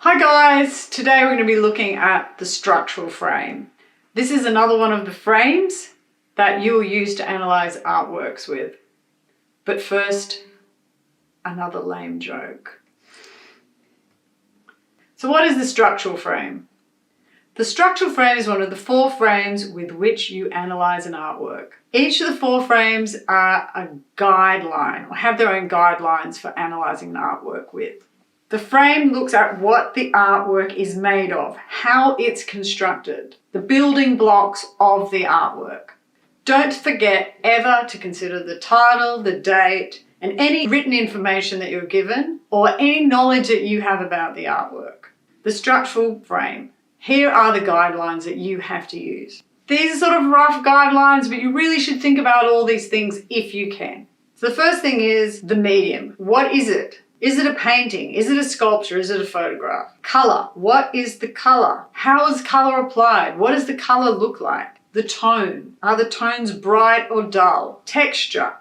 Hi guys, today we're going to be looking at the structural frame. This is another one of the frames that you'll use to analyze artworks with. But first, another lame joke. So what is the structural frame? The structural frame is one of the 4 frames with which you analyze an artwork. Each of the 4 frames are a guideline or have their own guidelines for analyzing an artwork with. The frame looks at what the artwork is made of, how it's constructed, the building blocks of the artwork. Don't forget ever to consider the title, the date, and any written information that you're given or any knowledge that you have about the artwork. The structural frame. Here are the guidelines that you have to use. These are sort of rough guidelines, but you really should think about all these things if you can. So the first thing is the medium. What is it? Is it a painting? Is it a sculpture? Is it a photograph? Color. What is the color? How is color applied? What does the color look like? The tone. Are the tones bright or dull? Texture.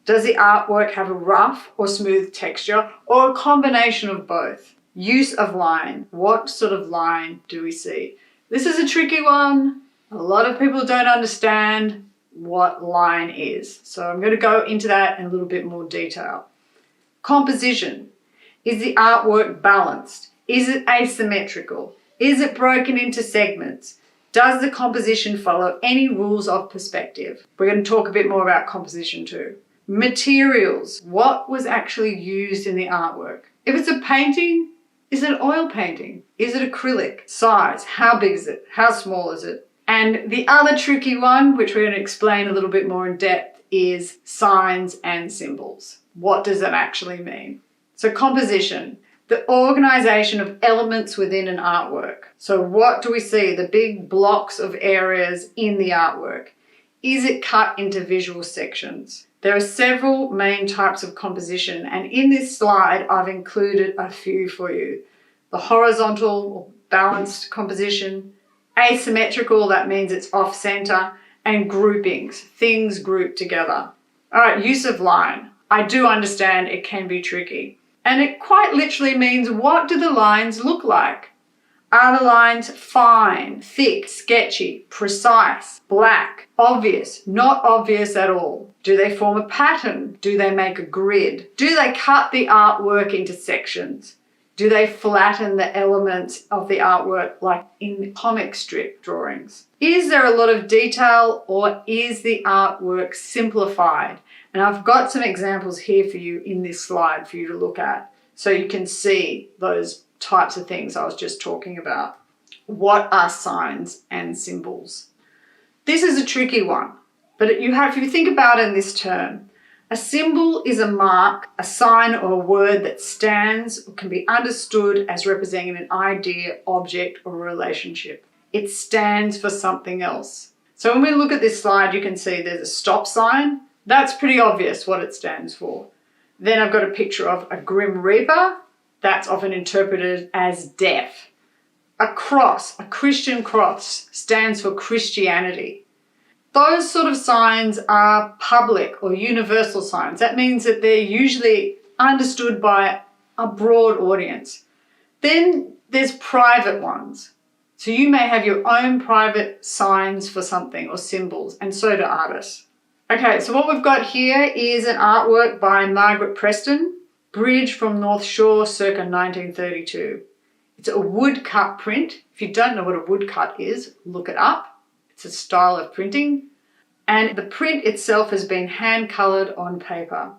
Does the artwork have a rough or smooth texture or a combination of both? Use of line. What sort of line do we see? This is a tricky one. A lot of people don't understand what line is. So I'm going to go into that in a little bit more detail. Composition. Is the artwork balanced? Is it asymmetrical? Is it broken into segments? Does the composition follow any rules of perspective? We're going to talk a bit more about composition too. Materials. What was actually used in the artwork? If it's a painting, is it an oil painting? Is it acrylic? Size. How big is it? How small is it? And the other tricky one, which we're going to explain a little bit more in depth, is signs and symbols. What does that actually mean? So composition, the organization of elements within an artwork. So what do we see? The big blocks of areas in the artwork. Is it cut into visual sections? There are several main types of composition, and in this slide I've included a few for you. The horizontal or balanced composition, asymmetrical, that means it's off center, and groupings, things grouped together. All right, use of line. I do understand it can be tricky. And it quite literally means, what do the lines look like? Are the lines fine, thick, sketchy, precise, black, obvious, not obvious at all? Do they form a pattern? Do they make a grid? Do they cut the artwork into sections? Do they flatten the elements of the artwork like in comic strip drawings? Is there a lot of detail, or is the artwork simplified? And I've got some examples here for you in this slide for you to look at so you can see those types of things I was just talking about. What are signs and symbols? This is a tricky one, but if you think about it in this term, a symbol is a mark, a sign, or a word that stands or can be understood as representing an idea, object, or relationship. It stands for something else. So when we look at this slide, you can see there's a stop sign. That's pretty obvious what it stands for. Then I've got a picture of a Grim Reaper. That's often interpreted as death. A cross, a Christian cross, stands for Christianity. Those sort of signs are public or universal signs. That means that they're usually understood by a broad audience. Then there's private ones. So you may have your own private signs for something or symbols, and so do artists. Okay, so what we've got here is an artwork by Margaret Preston, Bridge from North Shore circa 1932. It's a woodcut print. If you don't know what a woodcut is, look it up. It's a style of printing, and the print itself has been hand colored on paper.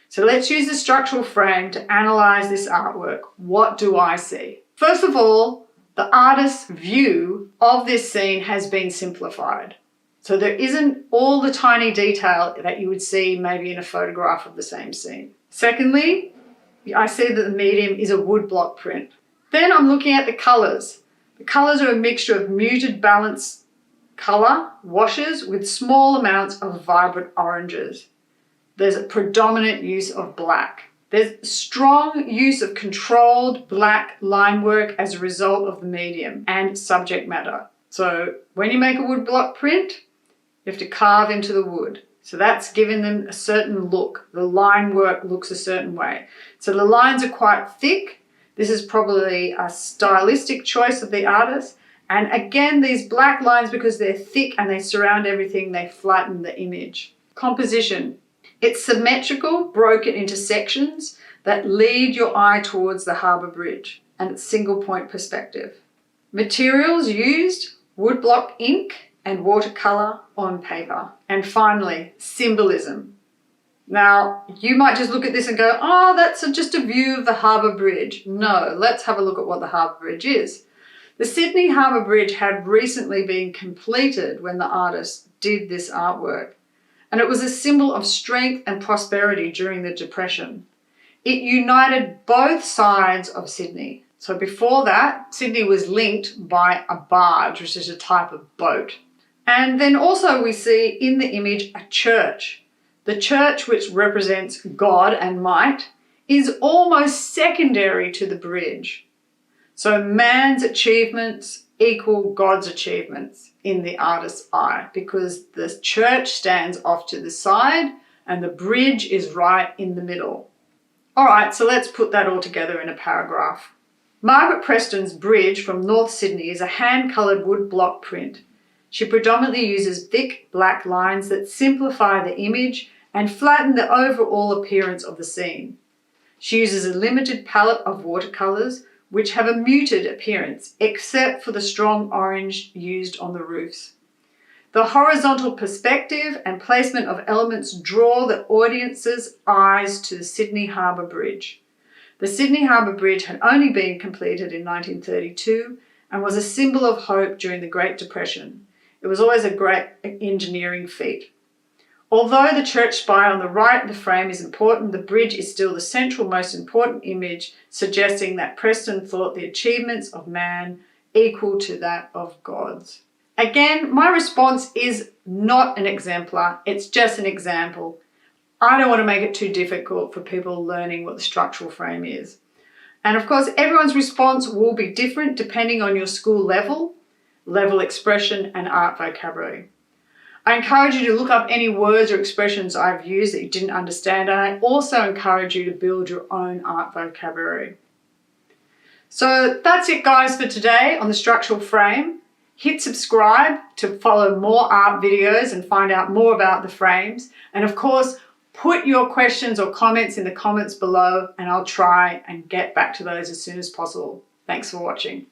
So let's use the structural frame to analyze this artwork. What do I see? First of all, the artist's view of this scene has been simplified. So there isn't all the tiny detail that you would see maybe in a photograph of the same scene. Secondly, I see that the medium is a woodblock print. Then I'm looking at the colors. The colors are a mixture of muted balanced color washes with small amounts of vibrant oranges. There's a predominant use of black. There's strong use of controlled black line work as a result of the medium and subject matter. So when you make a woodblock print, you have to carve into the wood. So that's giving them a certain look. The line work looks a certain way. So the lines are quite thick. This is probably a stylistic choice of the artist. And again, these black lines, because they're thick and they surround everything, they flatten the image. Composition. It's symmetrical, broken into sections that lead your eye towards the harbour bridge, and it's single point perspective. Materials used: woodblock ink and watercolour on paper. And finally, symbolism. Now, you might just look at this and go, oh, that's just a view of the harbour bridge. No, let's have a look at what the harbour bridge is. The Sydney Harbour Bridge had recently been completed when the artist did this artwork, and it was a symbol of strength and prosperity during the Depression. It united both sides of Sydney. So before that, Sydney was linked by a barge, which is a type of boat. And then also we see in the image a church. The church, which represents God and might, is almost secondary to the bridge. So man's achievements equal God's achievements in the artist's eye, because the church stands off to the side and the bridge is right in the middle. All right, so let's put that all together in a paragraph. Margaret Preston's bridge from North Sydney is a hand-coloured wood block print. She predominantly uses thick black lines that simplify the image and flatten the overall appearance of the scene. She uses a limited palette of watercolours, which have a muted appearance, except for the strong orange used on the roofs. The horizontal perspective and placement of elements draw the audience's eyes to the Sydney Harbour Bridge. The Sydney Harbour Bridge had only been completed in 1932 and was a symbol of hope during the Great Depression. It was always a great engineering feat. Although the church spire on the right of the frame is important, the bridge is still the central most important image, suggesting that Preston thought the achievements of man equal to that of God's. Again, my response is not an exemplar, it's just an example. I don't want to make it too difficult for people learning what the structural frame is. And of course, everyone's response will be different depending on your school level expression, and art vocabulary. I encourage you to look up any words or expressions I've used that you didn't understand, and I also encourage you to build your own art vocabulary. So that's it, guys, for today on the structural frame. Hit subscribe to follow more art videos and find out more about the frames. And of course, put your questions or comments in the comments below and I'll try and get back to those as soon as possible. Thanks for watching.